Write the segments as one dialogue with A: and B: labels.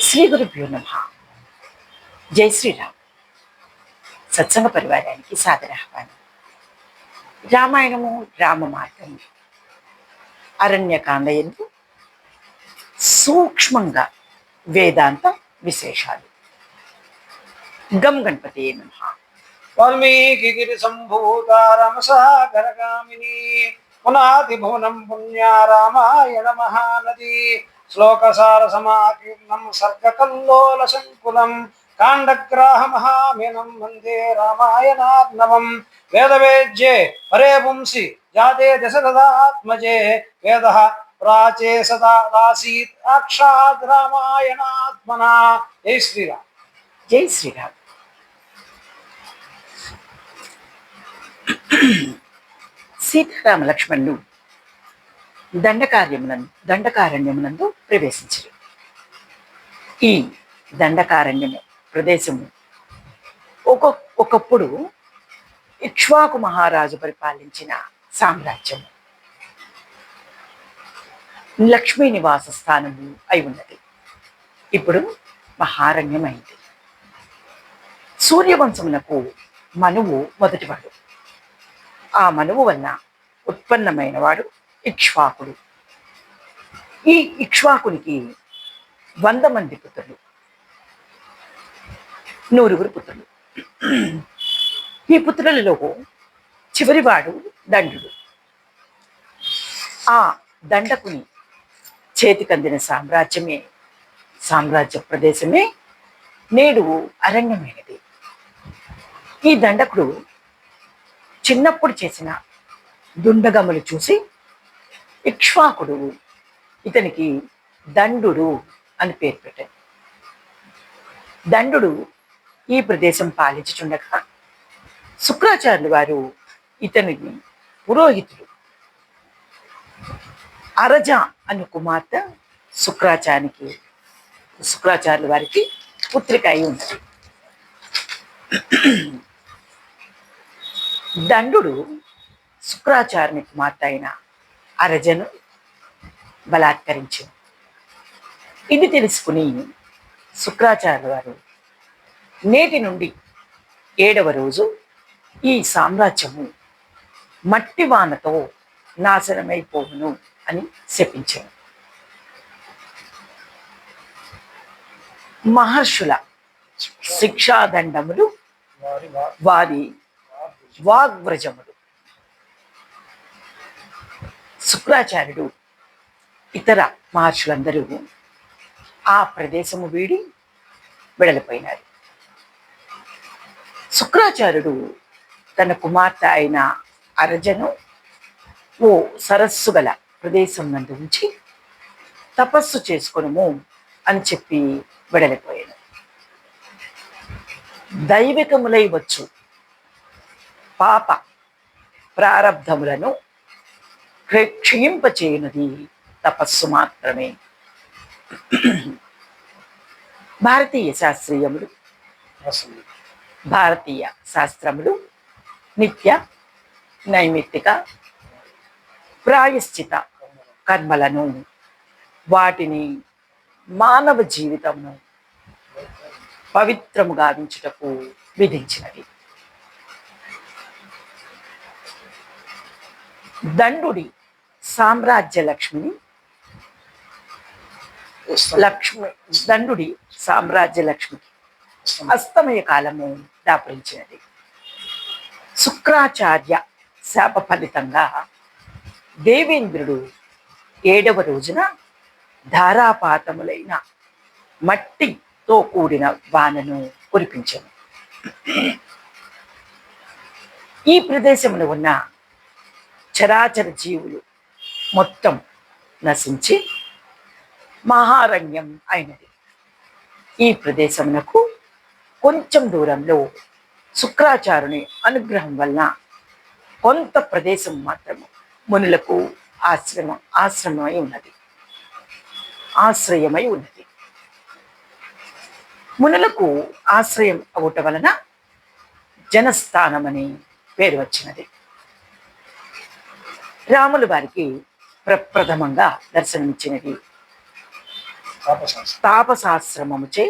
A: శ్రీ గురుభ్యో నమః. జై శ్రీరామ్. సత్సంగ పరివారానికి సాదర ఆహ్వానం. రామాయణము రామ మార్గం అరణ్యకాండ ఎందు సూక్ష్మంగా వేదాంత విశేషాలు. గం గణపతి నమః.
B: వాల్మీకి గిరి సంభూత రమసాగరగామిని పునాది భువనం పుణ్య రామాయణ మహానది శ్లోకసార సమాకీర్ణం సర్గకల్లోల సంకులం కాండగ్రాహ మహామినం వందే రామాయణార్ణవం. వేదవేద్యే పరే పుంసి జాతే దశరథాత్మజే వేద ప్రాచే సదాసీత్ సాక్షాత్ రామాయణాత్మనా. జై శ్రీరామ్.
A: జై శ్రీరామ్. సీతారామ లక్ష్మణులు దండకారణ్యమునందు ప్రవేశించారు. ఈ దండకారణ్యము ప్రదేశము ఒకప్పుడు ఇక్ష్వాకు మహారాజు పరిపాలించిన సామ్రాజ్యము, లక్ష్మీ నివాస స్థానము అయి ఉన్నది. ఇప్పుడు మహారణ్యమైంది. సూర్యవంశమునకు మనువు మొదటివాడు. ఆ మనువు వలన ఉత్పన్నమైన వాడు ఇక్ష్వాకుడు. ఈ ఇక్ష్వాకునికి 100 మంది పుత్రులు, 100 పుత్రులు. ఈ పుత్రులలో చివరివాడు దండుడు. ఆ దండకుని చేతికందిన సామ్రాజ్య ప్రదేశమే నేడు అరణ్యమైనది. ఈ దండకుడు చిన్నప్పుడు చేసిన దుండగములు చూసి ఇక్ష్వాకుడు ఇతనికి దండుడు అని పేరు పెట్టాడు. దండుడు ఈ ప్రదేశం పాలించుచుండగా శుక్రాచార్యులు వారు ఇతనికి పురోహితుడు. అరజ అను కుమార్తె శుక్రాచార్యుల వారికి పుత్రిక అయి ఉన్నది. దండుడు శుక్రాచార్యుని కుమార్తె అయిన అరజను బలాత్కరించింది. ఇది తెలుసుకుని శుక్రాచార్యుల వారు నేటి నుండి 7వ రోజు ఈ సామ్రాజ్యము మట్టి వానతో నాశనమైపోవును అని శపించారు. మహర్షుల శిక్షాదండములు వారి వాగ్వ్రజములు. శుక్రాచార్యుడు ఇతర మహర్షులందరూ ఆ ప్రదేశము వీడి వెడలిపోయినారు. శుక్రాచార్యుడు తన కుమార్తె అయిన అరజను ఓ సరస్సు గల ప్రదేశం నందు ఉంచి తపస్సు చేసుకొనుము అని చెప్పి వెడలిపోయాడు. దైవికములై వచ్చు పాప ప్రారబ్ధములను క్షయింపచేయునది తపస్సు మాత్రమే. భారతీయ శాస్త్రములు నిత్య నైమిత్తిక ప్రాయశ్చిత కర్మలను, వాటిని మానవ జీవితమును పవిత్రముగా ఉంచుటకు విధించినవి. దండుడి సామ్రాజ్య లక్ష్మికి అస్తమయ కాలము దాపురించినది. శుక్రాచార్య శాప ఫలితంగా దేవేంద్రుడు 7వ రోజున ధారాపాతములైన మట్టితో కూడిన వానను కురిపించను. ఈ ప్రదేశములో ఉన్న చరాచర జీవులు మొత్తం నశించి మహారణ్యం అయినది. ఈ ప్రదేశమునకు కొంచెం దూరంలో శుక్రాచార్యుని అనుగ్రహం వలన కొంత ప్రదేశం మాత్రము మునులకు ఆశ్రయమై ఉన్నది. మునులకు ఆశ్రయం అవటం వలన జనస్థానమని పేరు వచ్చినది. రాములు వారికి ప్రప్రథమంగా దర్శనమిచ్చినది
B: తాపశాస్త్రం
A: తాపసాశ్రమముచే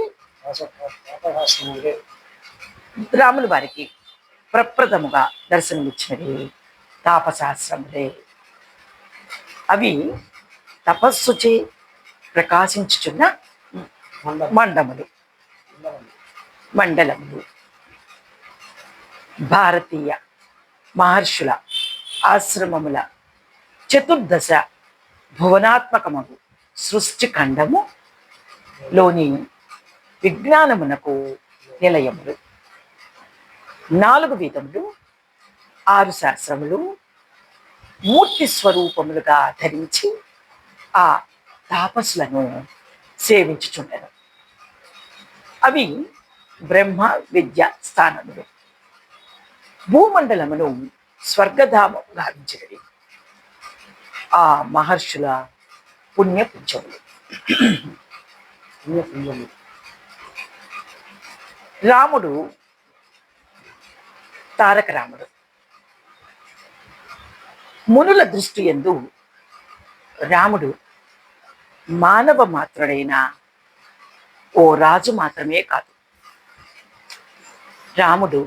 B: తాపశాస్త్రములే
A: రాముల వారికి ప్రప్రథముగా దర్శనమిచ్చినవి తాపశాస్త్రములే. అవి తపస్సుచే ప్రకాశించుచున్న మండములు మండలములు. భారతీయ మహర్షుల ఆశ్రమముల చతుర్దశ భువనాత్మకమగు సృష్టి ఖండము లోని విజ్ఞానమునకు నిలయములు. 4 వేదములు, 6 శాస్త్రములు మూర్తి స్వరూపములుగా ధరించి ఆ తాపసులను సేవించుచుండెను. అవి బ్రహ్మ విద్య స్థానములు. భూమండలమును స్వర్గధామం గావించినవి ఆ మహర్షుల పుణ్యపుంజములు. రాముడు తారక రాముడు. మునుల దృష్టి యందు రాముడు మానవ మాత్రుడైన ఓ రాజు మాత్రమే కాదు, రాముడు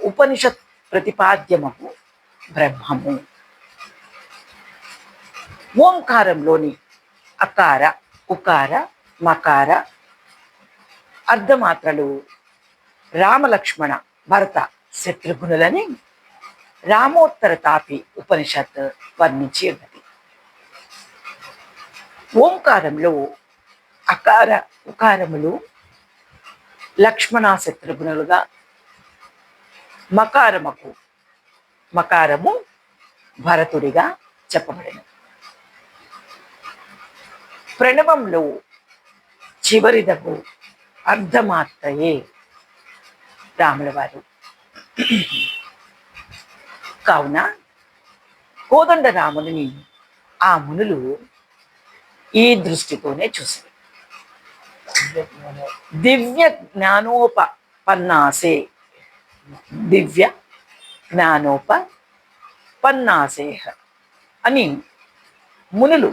A: ఉపనిషత్ ప్రతిపాద్యమగు బ్రహ్మము. ఓంకారంలోని అకార, ఉకార, మకార అర్ధమాత్రలు రామలక్ష్మణ భరత శత్రుఘ్నులని రామోత్తర తాపి ఉపనిషత్ వర్ణించి ఉన్నది. ఓంకారంలో అకార ఉకారములు లక్ష్మణ శత్రుఘ్నులుగా, మకారము భరతుడిగా చెప్పబడినది. ప్రణవంలో చివరిదగు అర్ధమాత్రయే రాముల వారు. కావున కోదండ రాముని ఆ మునులు ఈ దృష్టితోనే చూశారు. దివ్య జ్ఞానోపన్నాసే దివ్య జ్ఞానోపన్నాసేహ అని మునులు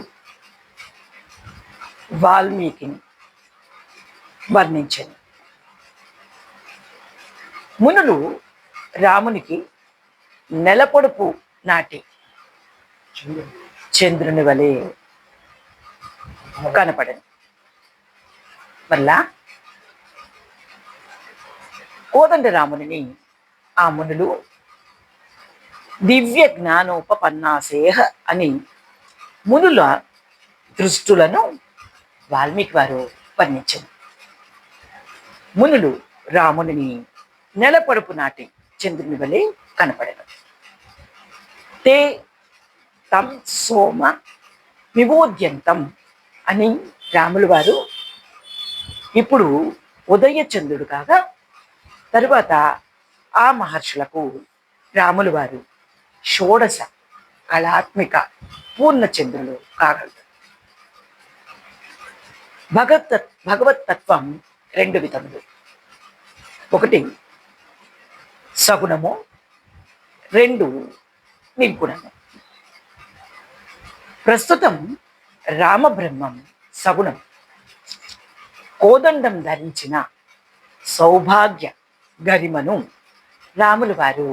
A: వాల్మీకిని వర్ణించారు. మునులు రామునికి నెలపొడుపు నాటి చంద్రుని వలె కనపడను వల్ల కోదండ రాముని ఆ మునులు దివ్య జ్ఞానోపన్నాసేహ అని మునుల దృష్టులను వాల్మీకి వారు వర్ణించారు. మునులు రాముని నెలపొడుపు నాటి చంద్రుని వలె కనపడను. తే తం సోమ విమోద్యంతం అని రాములు వారు ఇప్పుడు ఉదయ చంద్రుడు కాగా తరువాత ఆ మహర్షులకు రాములు వారు షోడశ కళాత్మిక పూర్ణచంద్రులు కాగలరు. భగవతత్వం 2 విధములు. ఒకటి సగుణము, 2 నిర్గుణము. ప్రస్తుతం రామబ్రహ్మం సగుణం. కోదండం ధరించిన సౌభాగ్య గరిమను రాములు వారు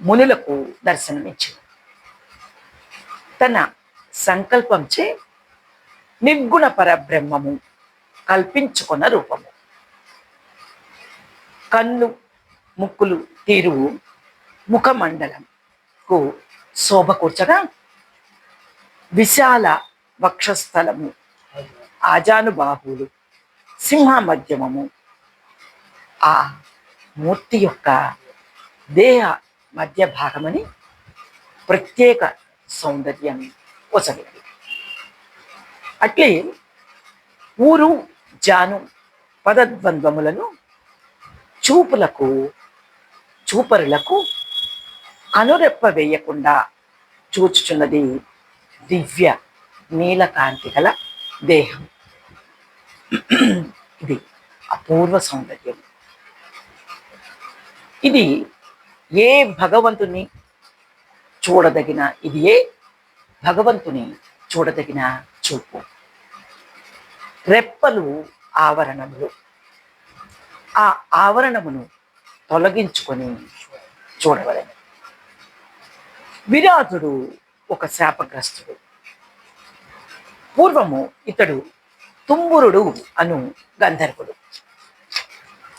A: మునులకు దర్శనమిచ్చారు. తన సంకల్పంచే నిర్గుణ పరబ్రహ్మము కల్పించుకున్న రూపము. కన్ను ముక్కులు తీరు ముఖమండలంకు శోభ కూర్చగా విశాల వక్షస్థలము, ఆజానుబాహువులు, సింహ మధ్యమము ఆ మూర్తి యొక్క దేహ మధ్య భాగమని ప్రత్యేక సౌందర్యం ఒసగినది. అట్లే ఊరు జాను పదద్వంద్వములను చూపరులకు కనురెప్ప వేయకుండా చూచుచున్నది దివ్య నీలకాంతి గల దేహం. ఇది అపూర్వ సౌందర్యం. ఇది ఏ భగవంతుని చూడదగిన చూపు. రెప్పలు ఆవరణములు. ఆ ఆవరణమును తొలగించుకొని చూడవలెను. విరాధుడు ఒక శాపగ్రస్తుడు. పూర్వము ఇతడు తుంబురుడు అను గంధర్వుడు.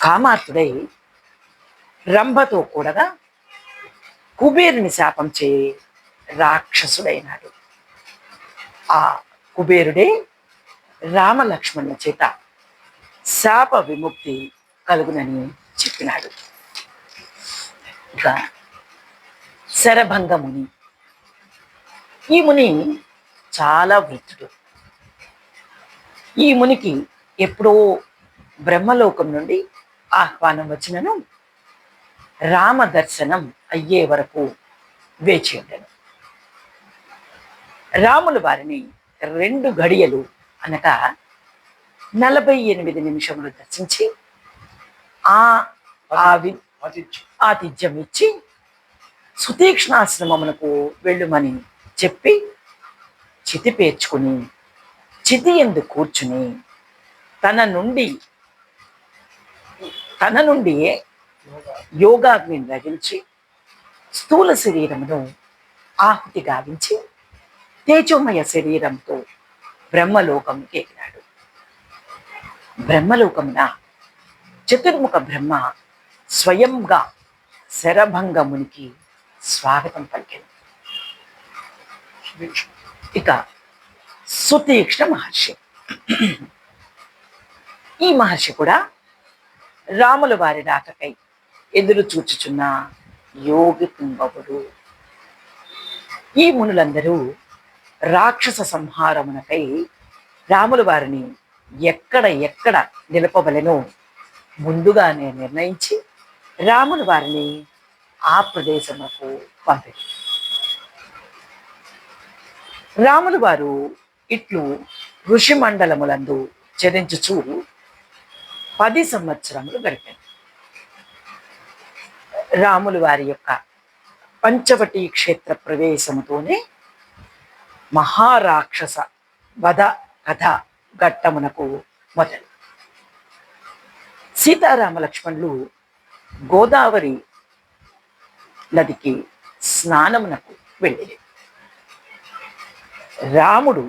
A: కామార్తుడై రంభతో కూడగా కుబేరుని శాపంచే రాక్షసుడైనాడు. ఆ కుబేరుడే రామలక్ష్మణుల చేత శాప విముక్తి కలుగునని చెప్పినాడు. ఇక శరభంగ ముని. ఈ ముని చాలా వృద్ధుడు. ఈ మునికి ఎప్పుడో బ్రహ్మలోకం నుండి ఆహ్వానం వచ్చినను రామ దర్శనం అయ్యే వరకు వేచి ఉండను. రాములు వారిని 2 గడియలు అనగా 48 నిమిషములు దర్శించి ఆతిథ్యం ఇచ్చి సుతీక్ష్ణాశ్రమమునకు వెళ్ళుమని చెప్పి చితి పేర్చుకుని చితి ఎందు కూర్చుని తన నుండి యోగాగ్నిని రగిల్చి స్థూల శరీరమును ఆహుతి గావించి తేజోమయ శరీరంతో బ్రహ్మలోకంకి ఎగిరాడు. బ్రహ్మలోకమున చతుర్ముఖ బ్రహ్మ స్వయంగా శరభంగ మునికి స్వాగతం పలికాడు. ఇక సుతీక్ష్ణ మహర్షి. ఈ మహర్షి కూడా రాముల వారి రాకకై ఎదురు చూచుచున్న యోగి పుంగవుడు. ఈ మునులందరూ రాక్షస సంహారమునకై రాముల వారిని ఎక్కడ నిలపవలెనో ముందుగానే నిర్ణయించి రాముల వారిని ఆ ప్రదేశముకు పంపారు. రాములు వారు ఇట్లు ఋషి మండలములందు చరించుచూ 10 సంవత్సరములు గడిపారు. రాములు వారి యొక్క పంచవటి క్షేత్ర ప్రవేశముతోనే మహారాక్షస వధ కథ ఘట్టమునకు మొదలు. సీతారామ లక్ష్మణులు గోదావరి నదికి స్నానమునకు వెళ్ళి రాముడు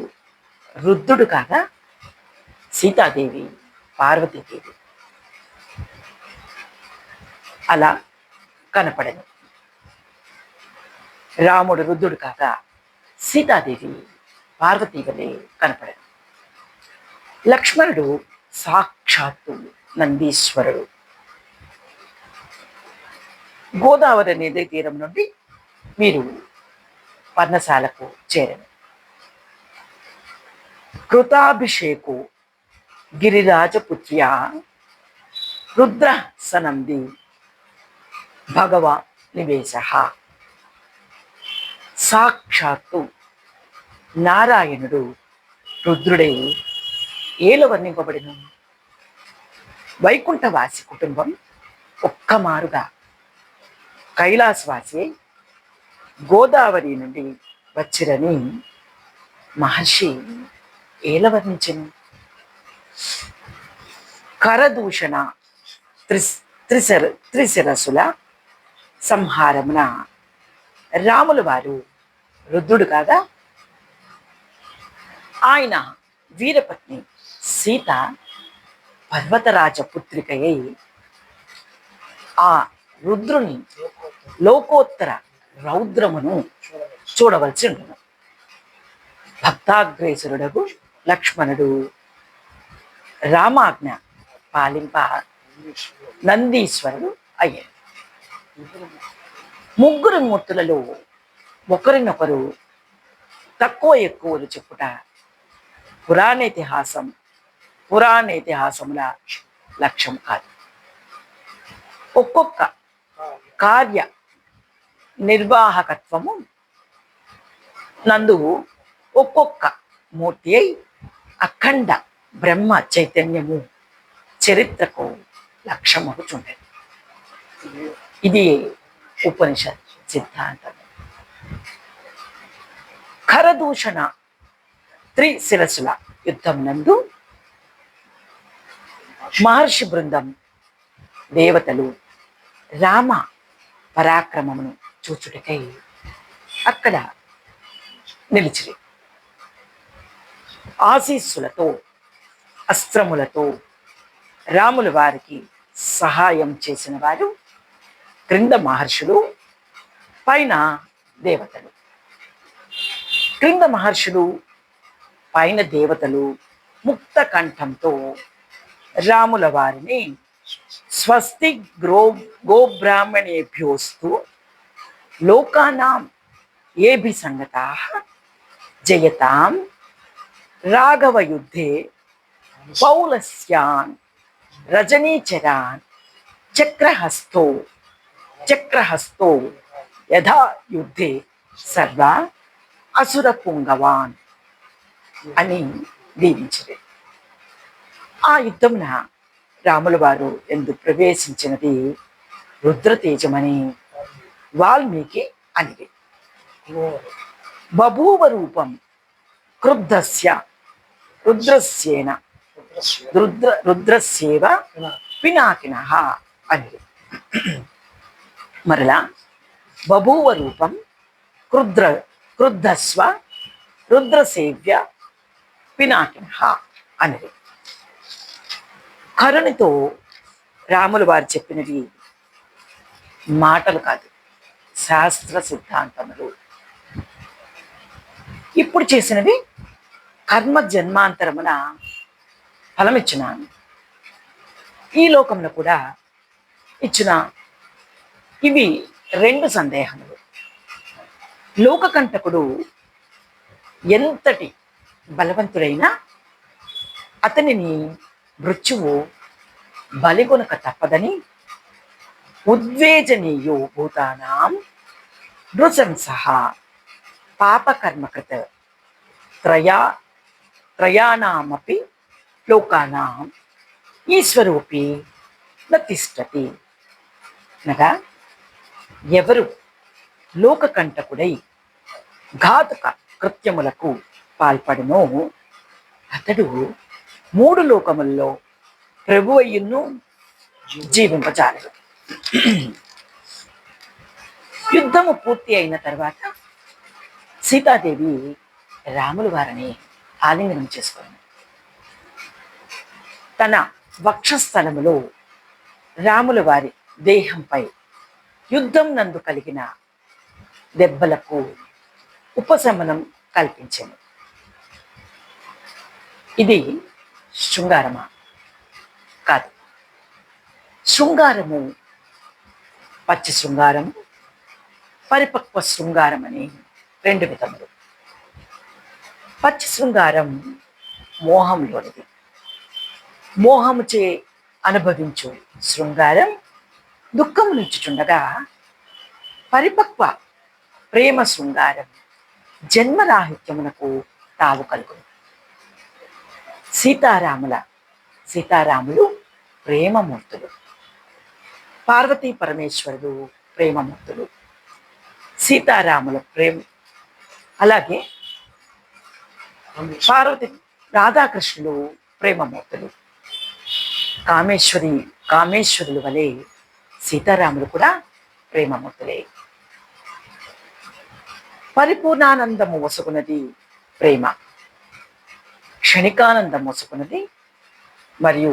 A: రుద్రుడు కాగా సీతాదేవి పార్వతీదేవి అలా కనపడను. రాముడు రుద్రుడు కాగా సీతాదేవి పార్వతీ వలె కనపడను. లక్ష్మణుడు సాక్షాత్తు నందీశ్వరుడు. గోదావరి నదీ తీరం నుండి మీరు పర్ణశాలకు చేరను. కృతాభిషేకు గిరిరాజపుత్ర్యా రుద్ర సనంది భగవా నివేశ. సాక్షాత్తు నారాయణుడు రుద్రుడై ఏలో వర్ణింపబడిన వైకుంఠవాసి కుటుంబం ఒక్కమారుగా కైలాసవాసి గోదావరి నుండి వచ్చిరని మహర్షి ఏల వర్ణించను. కరదూషణ త్రిశిరసుల సంహారమున రాముల వారు రుద్రుడు కాగా ఆయన వీరపత్ని సీత పర్వతరాజ పుత్రికయై ఆ రుద్రుని లోకోత్తర రౌద్రమును చూడవలసి ఉండను. భక్తాగ్రేసురుడగు లక్ష్మణుడు రామాజ్ఞ పాలింప నందీశ్వరుడు అయ్యాడు. ముగ్గురు మూర్తులలో ఒకరినొకరు తక్కువ ఎక్కువలు చెప్పుట పురాణేతిహాసముల లక్ష్యం కాదు. ఒక్కొక్క కార్య నిర్వాహకత్వము నందు ఒక్కొక్క మూర్తి అయి అఖండ బ్రహ్మ చైతన్యము చరిత్రకు లక్ష్యమవుతుండేది. ఇది ఉపనిషత్ సిద్ధాంతం. ఖరదూషణ త్రిశిరసుల యుద్ధం నందు మహర్షి బృందం దేవతలు రామ పరాక్రమమును చూచుటకై అక్కడ నిలిచిరి. ఆశీస్సులతో అస్త్రములతో రాముల వారికి సహాయం చేసిన వారు క్రింద మహర్షులు, పైన దేవతలు. క్రింద మహర్షులు, పైన దేవతలు ముక్త కంఠంతో రాముల వారిని స్వస్తి గోబ్రాహ్మణేభ్యోస్తు లోకానాం ఏభి సంగతాః జయతాం రాఘవ యుద్ధే పౌలస్యాన్ రజనీచరాన్ చక్రహస్తో యథా యుద్ధే సర్వ అసుర పుంగవాన్ అని దీవించింది. ఆ యుద్ధమున రాముల వారు ఎందు ప్రవేశించినది రుద్రతేజమని వాల్మీకి అనిది. బభూవ రూపం క్రుద్ధస్య రుద్రస్యేన రుద్రస్యేవ పినాకినః అనిది. మరలా బభూవ రూపం క్రుద్ధస్వ రుద్రసేవ్య పినాకినః అనిది. కరుణతో రాముల వారు చెప్పినవి మాటలు కాదు, శాస్త్ర సిద్ధాంతములు. ఇప్పుడు చేసినవి కర్మ జన్మాంతరమున ఫలమిచ్చినాను, ఈ లోకంలో కూడా ఇచ్చిన. ఇవి రెండు సందేహములు. లోకకంటకుడు ఎంతటి బలవంతుడైనా అతనిని మృత్యువు బలిగొనక తప్పదని ఉద్వేజనీయో భూతానాం నృశంసః పాపకర్మకృత త్రయాణామపి లోకానాం ఈశ్వరోపి నతిష్టతి. అనగా ఎవరు లోకకంటకుడై ఘాతుక కృత్యములకు పాల్పడునో అతడు మూడు లోకముల్లో ప్రభు అయ్యును జీవింపజాలడు. యుద్ధము పూర్తి అయిన తర్వాత సీతాదేవి రాముల వారిని ఆలింగనం చేసుకుంది. తన వక్షస్థలములో రాముల వారి దేహంపై యుద్ధం నందు కలిగిన దెబ్బలకు ఉపశమనం కల్పించింది. ఇది శృంగారమా? కాదు. శృంగారము పచ్చి శృంగారము, పరిపక్వ శృంగారం అని రెండు విధములు. పచ్చి శృంగారం మోహంలోనిది. మోహముచే అనుభవించు శృంగారం దుఃఖము నుంచుచుండగా, పరిపక్వ ప్రేమ జన్మరాహిత్యమునకు తావు కలుగును. సీతారాములు ప్రేమమూర్తులు, పార్వతీ పరమేశ్వరుడు ప్రేమమూర్తులు. సీతారాముల ప్రేమ, అలాగే పార్వతి రాధాకృష్ణులు ప్రేమమూర్తులు. కామేశ్వరుల వలె సీతారాములు కూడా ప్రేమమూర్తులే. పరిపూర్ణానందము వసుకున్నది ప్రేమ, క్షణికానందం వసుకున్నది మరియు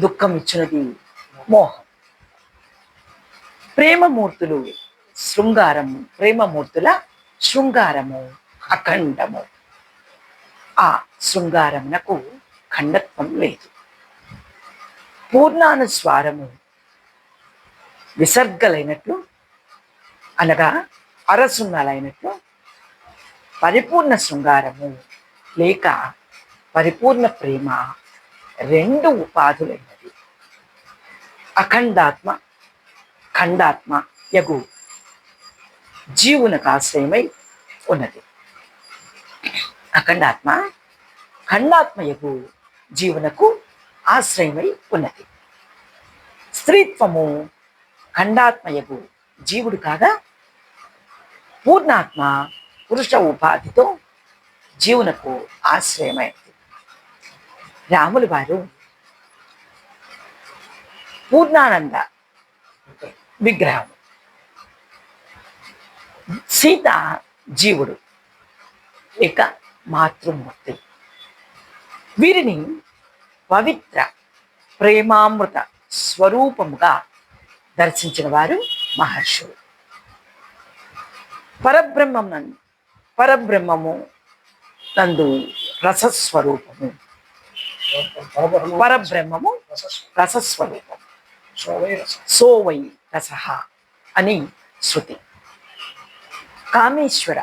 A: దుఃఖం ఇచ్చినది మోహం. ప్రేమమూర్తుల శృంగారము అఖండము. ఆ శృంగారమునకు ఖండత్వం లేదు. పూర్ణానుస్వారము విసర్గలైనట్లు, అనగా అరసున్నాలైనట్లు పరిపూర్ణ శృంగారము లేక పరిపూర్ణ ప్రేమ రెండు ఉపాధులైనది. ఖండాత్మ యగు జీవునకు ఆశ్రయమై ఉన్నది. ఖండాత్మ యగు జీవునకు ఆశ్రయమై ఉన్నది. స్త్రీత్వము ఖండాత్మయగు జీవుడు కాగా, పూర్ణాత్మ పురుష ఉపాధితో జీవునకు ఆశ్రయమైనది. రాముల వారు పూర్ణానంద విగ్రహం. సీత జీవుడు లేక మాతృమూర్తి. వీరిని పవిత్ర ప్రేమామృత స్వరూపముగా దర్శించిన వారు మహర్షులు. పరబ్రహ్మము నందు రసస్వరూపము, పరబ్రహ్మము రసస్వరూపం. సోవై రసః అని శృతి. కామేశ్వర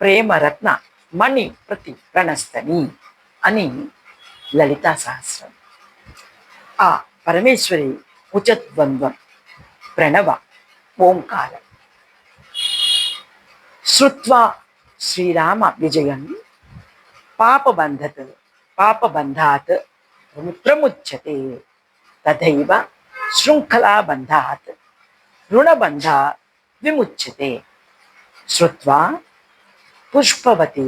A: ప్రేమరత్న మణి ప్రతి ప్రణస్తని అని లలితా సహస్రం. ఆ పరమేశ్వరి ఉచద్వంద్వం ప్రణవ ఓంకారం. శ్రుత్వా శ్రీరామ విజయం పాపబంధాత్ ప్రముచ్యతే తథైవ శృంఖలాబంధాత్ రుణబంధా విముచ్యతే. శ్రుత్వా పుష్పవతి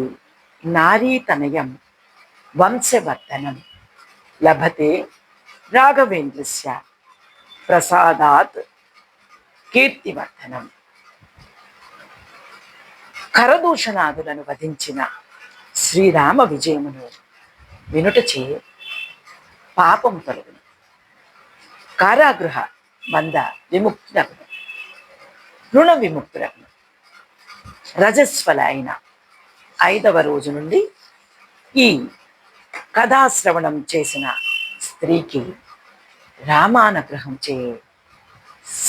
A: నారీతనయం వంశవర్ధనం లభతే రాఘవేంద్రస్య ప్రసాదాత్ కీర్తివర్ధనం. కరదూషణాదులను వధించిన శ్రీరామ విజయమును వినుటచే పాపము తొలగును, కారాగృహ బంధ విముక్తులగును, రుణ విముక్తులగును. రజస్వల అయిన 5వ రోజు నుండి ఈ కథాశ్రవణం చేసిన స్త్రీకి రామానుగ్రహం చే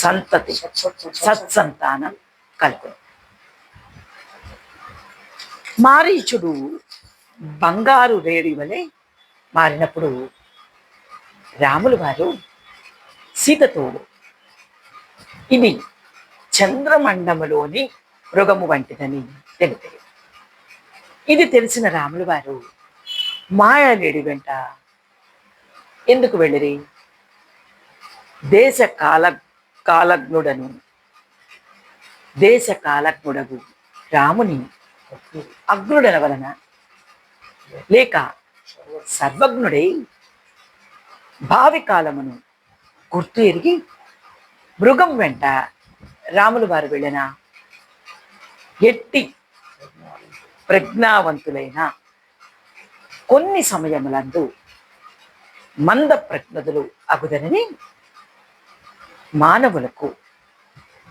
A: సంతతి సత్సంతానం కలుగును. మారీచుడు బంగారు రేడి వలె మారినప్పుడు రాములు వారు సీతతోడు ఇది చంద్రమండములోని మృగము వంటిదని తెలిపారు. ఇది తెలిసిన రాములు వారు మాయాలేడి వెంట ఎందుకు వెళ్ళిరి? దేశ కాలజ్ఞుడగు రాముని అగ్నుడన వలన లేక సర్వజ్ఞుడై భావి కాలమును గుర్తు ఎరిగి మృగం వెంట రాములు వారు వెళ్ళిన ఎట్టి ప్రజ్ఞావంతులైన కొన్ని సమయములందు మంద ప్రజ్ఞులు అగుదనని మానవులకు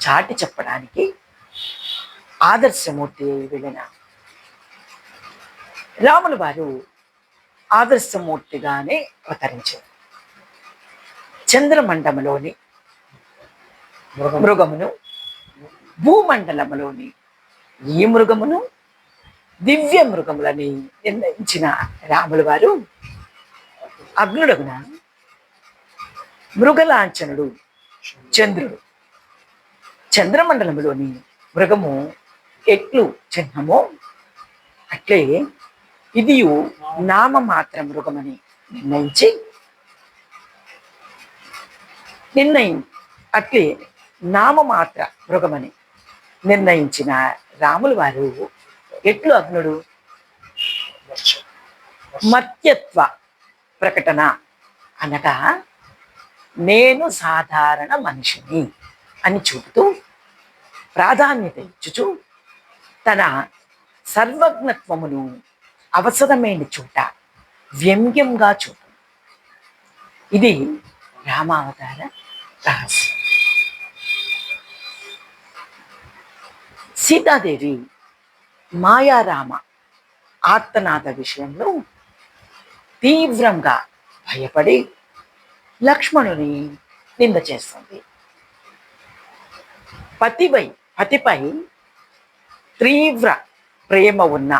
A: చాటి చెప్పడానికి ఆదర్శమూర్తి వెళ్ళిన రాములు వారు ఆదర్శమూర్తిగానే అవతరించారు. చంద్రమండలంలోని మృగమును, భూమండలములోని ఈ మృగమును దివ్య మృగములని నిర్ణయించిన రాములు వారు అగ్నుడగున మృగలాంఛనుడు చంద్రుడు. చంద్రమండలంలోని మృగము ఎట్లు చిహ్నమో అట్లే ఇది నామమాత్ర మృగమని అట్లే నామమాత్ర మృగమని నిర్ణయించిన రాములు వారు ఎట్లు అగ్నుడు మత్యత్వ ప్రకటన అనగా నేను సాధారణ మనిషిని అని చూపుతూ ప్రాధాన్యత ఇచ్చుచు తన సర్వజ్ఞత్వమును అవసరమైన చోట వ్యంగ్యంగా చూపు. ఇది రామావతార రహస్యం. సీతాదేవి మాయారామ ఆర్తనాద విషయంలో తీవ్రంగా భయపడి లక్ష్మణుని నింద చేస్తుంది. పతిపై తీవ్ర ప్రేమ ఉన్న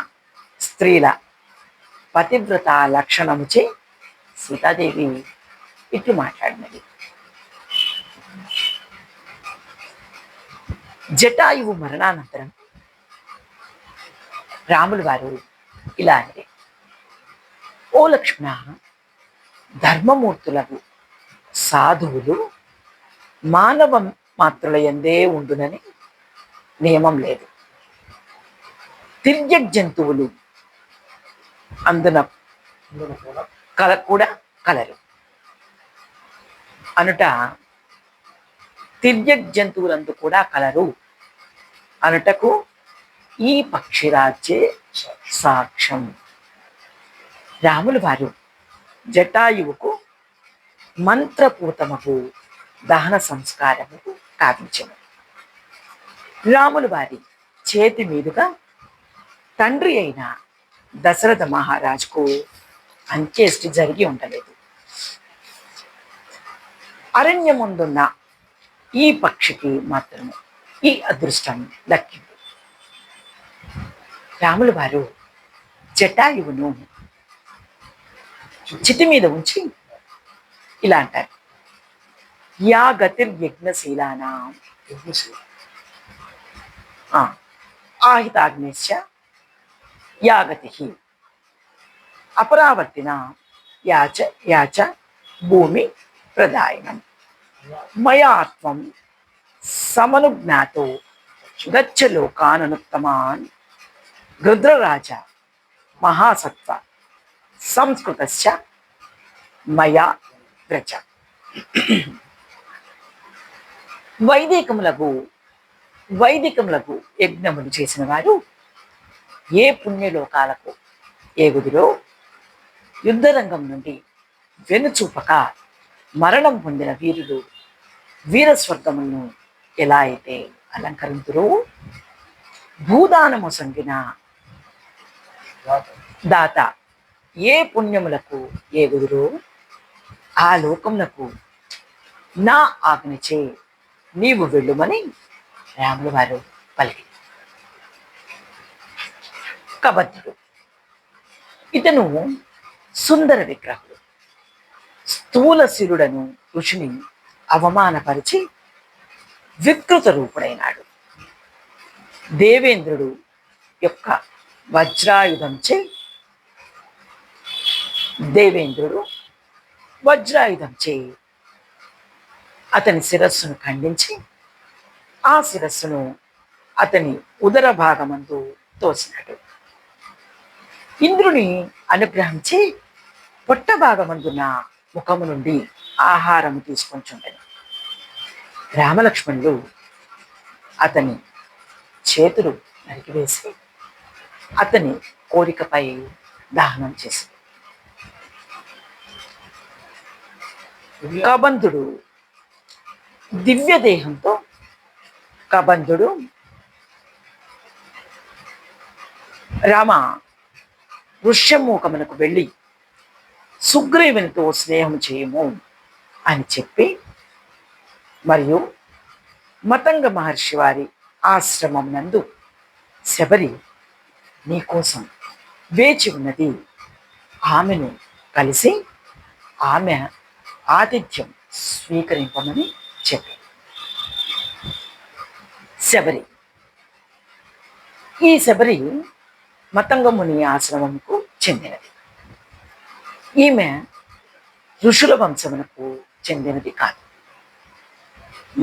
A: స్త్రీల పతివ్రత లక్షణముచే సీతాదేవి ఇట్లు మాట్లాడినది. జటాయువు మరణానంతరం రాములు వారు ఇలా అంటే, ఓ లక్ష్మణ, ధర్మమూర్తులకు సాధువులు మానవ మాత్రుల యందే ఉండునని నియమం లేదు. తిర్యక్ జంతువులు అందున కూడా కలరు అనుట తిర్యక్ జంతువులందు కూడా కలరు అనుటకు ఈ పక్షిరాజే సాక్ష్యం. రాములు వారు జటాయువుకు మంత్రపూతమకు దహన సంస్కారము కావించను. రాములు వారి చేతి మీదుగా తండ్రి అయిన దశరథ మహారాజుకు అంత్యేష్టి జరిగి ఉండలేదు. అరణ్యముందున్న ఈ పక్షికి మాత్రము ఈ అదృష్టం దక్కింది. రాములు వారు జటాయువును చితి మీద ఉంచి ఇలా అంటారు, యా గతిర్యజ్ఞశీలానా ఆహితాగ్నేశ యాగతి అపరావర్తిన యాచ యాచ భూమి ప్రదాయనం మయాత్వం సమనుజ్ఞాతో గచ్చ లోకాననుత్తమాన్ రుద్రరాజ మహాసత్వ సంస్కృతస్య మయా వ్రజ. వైదికములకు యజ్ఞములు చేసిన వారు ఏ పుణ్యలోకాలకు ఏగుదిరో యుద్ధరంగం నుండి వెనుచూపక మరణం పొందిన వీరులు వీరస్వర్గములను ఎలా అయితే అలంకరింతురో, భూదానము సంగిన దాత ఏ పుణ్యములకు ఏగుదురో ఆ లోకములకు నా ఆజ్ఞచే నీవు వెళ్ళుమని రాములు వారు పలికి. కబద్ధుడు ఇతను సుందర విగ్రహుడు. స్థూల శిరుడను ఋషిని అవమానపరిచి వికృత రూపుడైనాడు. దేవేంద్రుడు యొక్క వజ్రాయుధంచే అతని శిరస్సును ఖండించి ఆ శిరస్సును అతని ఉదర భాగమందు తోసినాడు. ఇంద్రుని అనుగ్రహించి పొట్ట భాగమందున్న ముఖము నుండి ఆహారము తీసుకొంచుండెను. రామలక్ష్మణులు అతని చేతులు నరికివేసి అతని కోరికపై దహనం చేసి, కబంధుడు దివ్య దేహంతో రామ ఋష్యమూకమునకు వెళ్ళి సుగ్రీవునితో స్నేహం చేయము అని చెప్పి, మరియు మతంగ మహర్షి వారి ఆశ్రమం నందు శబరి నీకోసం వేచి ఉన్నది, ఆమెను కలిసి ఆమె ఆతిథ్యం స్వీకరింపమని చెప్పి, ఈ శబరి మతంగముని ఆశ్రమంకు చెందినది. ఈమె ఋషుల వంశమునకు చెందినది కాదు.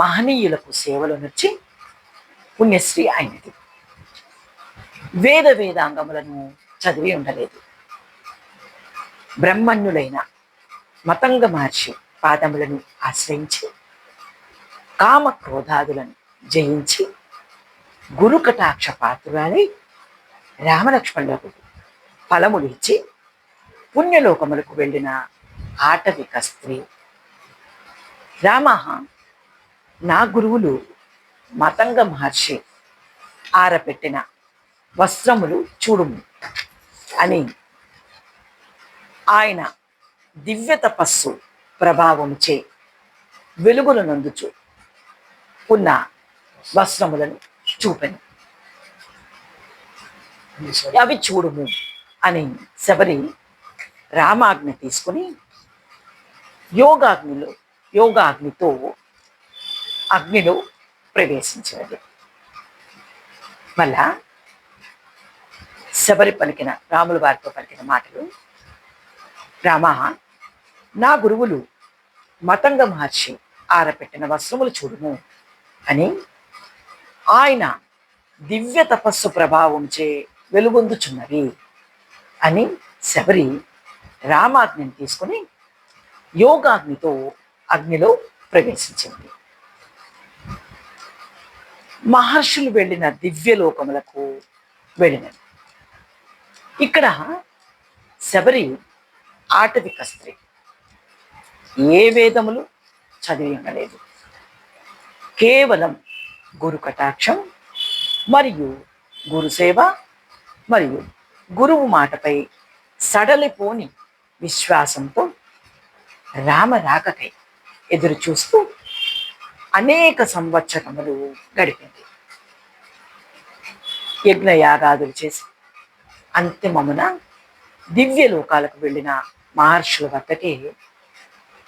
A: మహనీయులకు సేవలు నచ్చి పుణ్యశ్రీ అయినది. వేదాంగములను చదివి ఉండలేదు. బ్రహ్మణ్యులైన మతంగ మహర్షి పాదములను ఆశ్రయించి కామ క్రోధాదులను జయించి గురు కటాక్ష పాత్రురాలై రామలక్ష్మణులకు ఫలములు ఇచ్చి పుణ్యలోకములకు వెళ్ళిన ఆటవిక స్త్రీ. రామ, నా గురువులు మతంగ మహర్షి ఆరపెట్టిన వస్త్రములు చూడుము అని ఆయన దివ్య తపస్సు ప్రభావముచే వెలుగులు నందుచు ఉన్న వస్త్రములను చూపెను. అవి చూడుము అని శబరి రామాజ్ఞ తీసుకుని యోగాగ్నితో అగ్నిలో ప్రవేశించినది. మళ్ళా శబరి రాముల వారితో పలికిన మాటలు, రామ, నా గురువులు మతంగ మహర్షి ఆరపెట్టిన వస్త్రములు చూడుము అని ఆయన దివ్య తపస్సు ప్రభావంచే వెలుగొందుచున్నవి అని శబరి రామాగ్నిని తీసుకుని యోగాగ్నితో అగ్నిలో ప్రవేశించింది. మహర్షులు వెళ్ళిన దివ్యలోకములకు వెళ్ళినది. ఇక్కడ శబరి ఆటవిక స్త్రీ, ఏ వేదములు చదివి ఉండలేదు. కేవలం గురు కటాక్షం మరియు గురుసేవ మరియు గురువు మాటపై సడలిపోని విశ్వాసంతో రామ రాకకై ఎదురు చూస్తూ అనేక సంవత్సరములు గడిపింది. యజ్ఞయాగాదులు చేసి అంతిమమున దివ్యలోకాలకు వెళ్ళిన మహర్షుల వద్దకే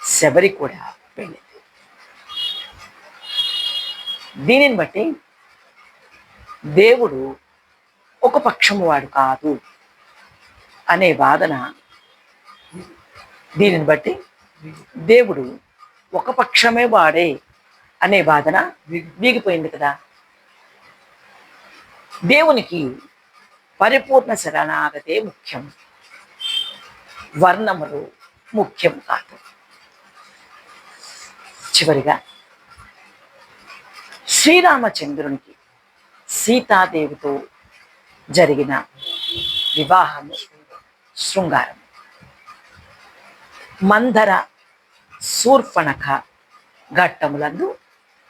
A: శబరి కూడా వెళ్ళింది. దీనిని బట్టి దేవుడు ఒక పక్షము వాడు కాదు అనే వాదన, దీనిని బట్టి దేవుడు ఒక పక్షమే వాడే అనే వాదన వీగిపోయింది కదా. దేవునికి పరిపూర్ణ శరణాగతే ముఖ్యం, వర్ణములు ముఖ్యం కాదు. చివరిగా శ్రీరామచంద్రునికి సీతాదేవితో జరిగిన వివాహము శృంగారం. మందర శూర్పణఖ ఘట్టములందు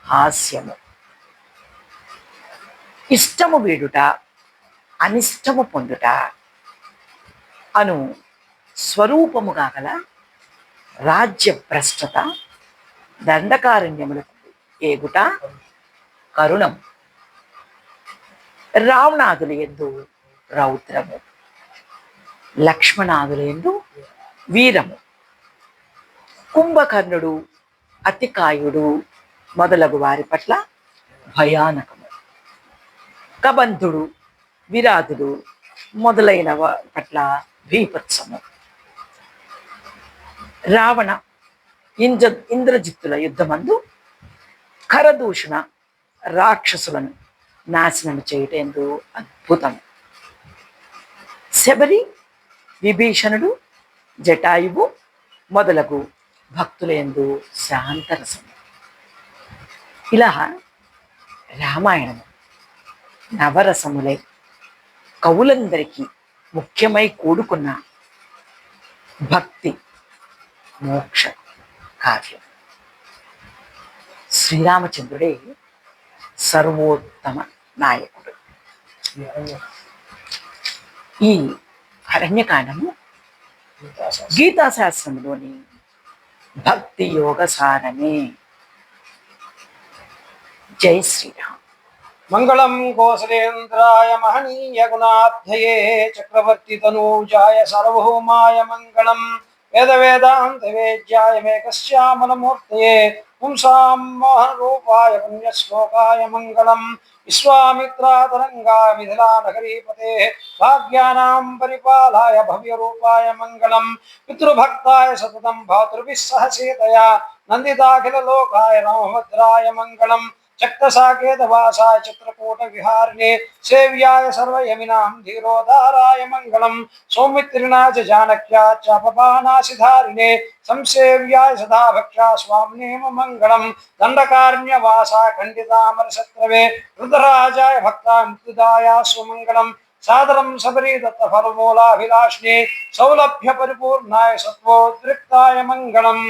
A: హాస్యము. ఇష్టము వీడుట అనిష్టము పొందుట అను స్వరూపముగా గల రాజ్య భ్రష్టత దండకారణ్యములకు ఏగుట కరుణం. రావణాదులు ఎందు రౌద్రము, లక్ష్మణాదులు ఎందు వీరము, కుంభకర్ణుడు అతికాయుడు మొదలగు వారి పట్ల భయానకము, కబంధుడు విరాధుడు మొదలైన వారి పట్ల భీభత్సము. రావణ ఇంద్రజిత్తుల యుద్ధమందు కరదూషణ రాక్షసులను నాశనం చేయటందు అద్భుతం. శబరి విభీషణుడు జటాయువు మొదలగు భక్తులందు శాంతరసం. ఇలా రామాయణము నవరసములై కవులందరికీ ముఖ్యమై కూడుకున్న భక్తి మోక్ష కావ్యం. శ్రీరామచంద్రుడే సర్వోత్తమ నాయకుడు. ఈ అరణ్యకాండము గీతాశాస్త్రంలోని భక్తి యోగ సారమే. జై శ్రీరామ్.
B: మంగళం కోసలేంద్రాయ మహనీయ గుణాబ్ధయే చక్రవర్తి తనూజాయ సార్వభౌమాయ మంగళం. వేద వేదాంత వేద్యాయ మేకశ్యామలమూర్తయే పుంసాం మోహన రూపాయ పుణ్యశ్లోకాయ మంగళం. విశ్వామిత్రాతరంగాయ మిథిలానగరీపతే భాగ్యానాం పరిపాలాయ భవ్యరూపాయ మంగళం. పితృభక్తాయ సతతం భాతృభిः సహ సీతయా నందితాఖిల లోకాయ రామభద్రాయ మంగళం. చక్రసాకేతవాసాయ చిత్రకూట విహారిణే సేవ్యాయ సర్వయమినాం ధీరోదారాయ మంగళం. సౌమిత్రిణా చ జానక్యా చాపబాణాసిధారిణే సంసేవ్యాయ సదా భక్ష్యా స్వామినేమ మంగళం. దండకారణ్యవాసా ఖండితామరశత్రవే రుద్రరాజాయ భక్తా ముక్తిదాయ సుమంగళం. సాదరం శబరీ దత్త ఫలమూలాభిలాషినే సౌలభ్య పరిపూర్ణాయ సత్వోద్రిక్తాయ మంగళం.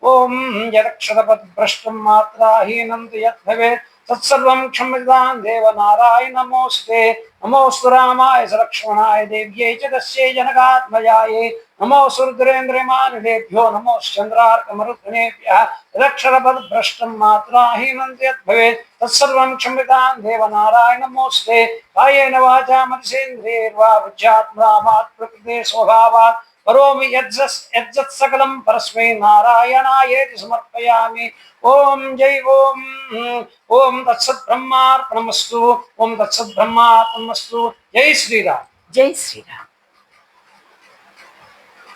B: ఓం యదక్షరపద్భ్రష్టం మాత్రాహీనం యద్భవేత్ తత్సర్వం క్షమ్యతాం దేవ నారాయణ నమోస్తే. నమోస్తు రామాయ లక్ష్మణాయ దేవ్యై చ తస్యై జనకాత్మజాయే. నమోస్తు రుద్రేంద్రమానులేభ్యో నమోశ్చంద్రార్కమరుద్గణేభ్యః. యదక్షరపద్భ్రష్టం మాత్రాహీనం యద్భవేత్ తత్సర్వం క్షమ్యతాం దేవ నారాయణ నమోస్తే. కాయేన వాచా మనసేంద్రియైర్వా బుద్ధ్యాత్మనా మాత్ ప్రకృతే స్వభావాత్ కరోమి యజ్జత్సకలం పరస్మై నారాయణాయేతి సమర్పయామి. ఓం జై ఓం. ఓం తత్సద్బ్రహ్మార్పణమస్తు. ఓం తత్సద్బ్రహ్మార్పణమస్తు. జై శ్రీరామ్.
A: జై శ్రీరామ్.